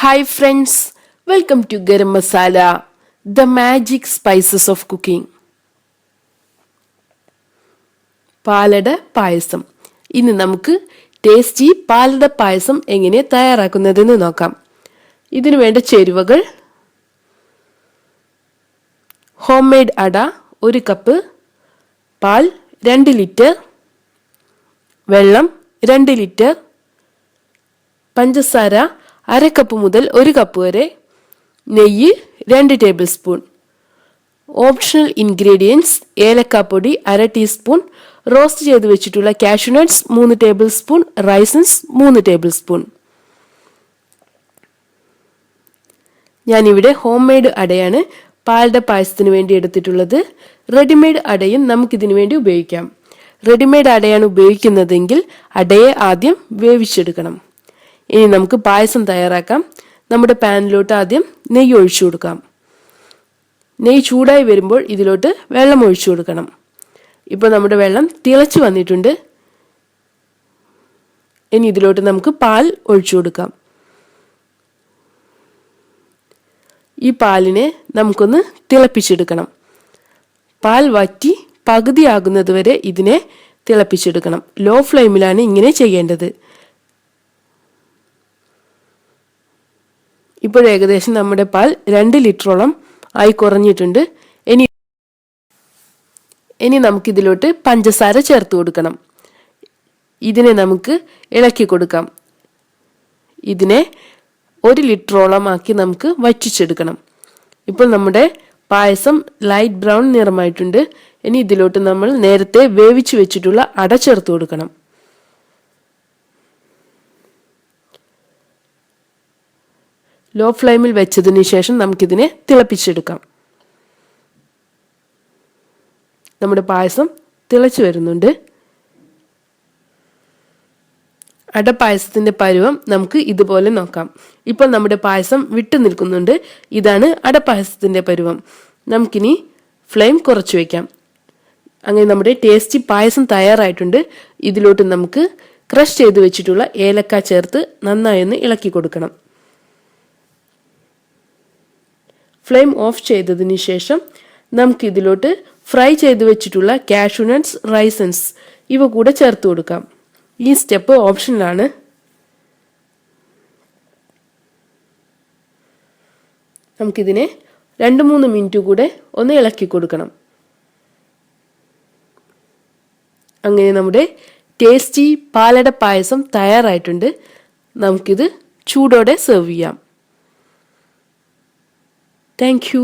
Hi friends, welcome to Garam Masala, the magic spices of cooking. പാലട പായസം. ഇന്ന് നമുക്ക് tasty പാലട പായസം എങ്ങനെ തയ്യാറാക്കുന്നതെന്ന് നോക്കാം. ഇതിനു വേണ്ട ചേരുവകൾ: ഹോം മെയ്ഡ് അട 1 കപ്പ്, പാൽ 2 ലിറ്റർ, വെള്ളം 2 ലിറ്റർ, പഞ്ചസാര 1/2 കപ്പ് മുതൽ 1 കപ്പ് വരെ, നെയ്യ് 2 ടേബിൾ സ്പൂൺ. ഓപ്ഷണൽ ഇൻഗ്രീഡിയൻസ്: ഏലക്കാപ്പൊടി 1/2 ടീസ്പൂൺ, റോസ്റ്റ് ചെയ്ത് വെച്ചിട്ടുള്ള cashew nuts 3 tablespoon, raisins 3 tablespoon. ഞാനിവിടെ ഹോം മെയ്ഡ് അടയാണ് പാലട പായസത്തിന് വേണ്ടി എടുത്തിട്ടുള്ളത്. റെഡിമെയ്ഡ് അടയും നമുക്കിതിനു വേണ്ടി ഉപയോഗിക്കാം. റെഡിമെയ്ഡ് അടയാണ് ഉപയോഗിക്കുന്നതെങ്കിൽ അടയെ ആദ്യം വേവിച്ചെടുക്കണം. ഇനി നമുക്ക് പായസം തയ്യാറാക്കാം. നമ്മുടെ പാനിലോട്ട് ആദ്യം നെയ്യ് ഒഴിച്ചു കൊടുക്കാം. നെയ്യ് ചൂടായി വരുമ്പോൾ ഇതിലോട്ട് വെള്ളം ഒഴിച്ചു കൊടുക്കണം. ഇപ്പോൾ നമ്മുടെ വെള്ളം തിളച്ചു വന്നിട്ടുണ്ട്. ഇനി ഇതിലോട്ട് നമുക്ക് പാൽ ഒഴിച്ചു കൊടുക്കാം. ഈ പാലിനെ നമുക്കൊന്ന് തിളപ്പിച്ചെടുക്കണം. പാൽ വറ്റി പകുതിയാകുന്നത് വരെ ഇതിനെ തിളപ്പിച്ചെടുക്കണം. ലോ ഫ്ലെയിമിലാണ് ഇങ്ങനെ ചെയ്യേണ്ടത്. ഇപ്പോൾ ഏകദേശം നമ്മുടെ പാൽ 2 ലിറ്ററോളം ആയി കുറഞ്ഞിട്ടുണ്ട്. ഇനി നമുക്കിതിലോട്ട് പഞ്ചസാര ചേർത്ത് കൊടുക്കണം. ഇതിനെ നമുക്ക് ഇളക്കി കൊടുക്കാം. ഇതിനെ 1 ലിറ്ററോളം ആക്കി നമുക്ക് വറ്റിച്ചെടുക്കണം. ഇപ്പോൾ നമ്മുടെ പായസം ലൈറ്റ് ബ്രൗൺ നിറമായിട്ടുണ്ട്. ഇനി ഇതിലോട്ട് നമ്മൾ നേരത്തെ വേവിച്ചു വെച്ചിട്ടുള്ള അട ചേർത്ത് കൊടുക്കണം. ലോ ഫ്ലെയിമിൽ വെച്ചതിന് ശേഷം നമുക്കിതിനെ തിളപ്പിച്ചെടുക്കാം. നമ്മുടെ പായസം തിളച്ചു വരുന്നുണ്ട്. അടപ്പായസത്തിന്റെ പരുവം നമുക്ക് ഇതുപോലെ നോക്കാം. ഇപ്പോൾ നമ്മുടെ പായസം വിട്ടു നിൽക്കുന്നുണ്ട്. ഇതാണ് അടപ്പായസത്തിന്റെ പരുവം. നമുക്കിനി ഫ്ലെയിം കുറച്ചു വയ്ക്കാം. അങ്ങനെ നമ്മുടെ ടേസ്റ്റി പായസം തയ്യാറായിട്ടുണ്ട്. ഇതിലോട്ട് നമുക്ക് ക്രഷ് ചെയ്ത് വെച്ചിട്ടുള്ള ഏലക്ക ചേർത്ത് നന്നായി ഒന്ന് ഇളക്കി കൊടുക്കണം. ഫ്ലെയിം ഓഫ് ചെയ്തതിന് ശേഷം നമുക്ക് ഇതിലോട്ട് ഫ്രൈ ചെയ്ത് വെച്ചിട്ടുള്ള കാഷ്യൂ നട്ട്സ്, റൈസൻസ് ഇവ കൂടെ ചേർത്ത് കൊടുക്കാം. ഈ സ്റ്റെപ്പ് ഓപ്ഷനിലാണ്. നമുക്കിതിനെ 2-3 മിനിറ്റ് കൂടെ ഒന്ന് ഇളക്കി കൊടുക്കണം. അങ്ങനെ നമ്മുടെ ടേസ്റ്റി പാലട പായസം തയ്യാറായിട്ടുണ്ട്. നമുക്കിത് ചൂടോടെ സെർവ് ചെയ്യാം. Thank you.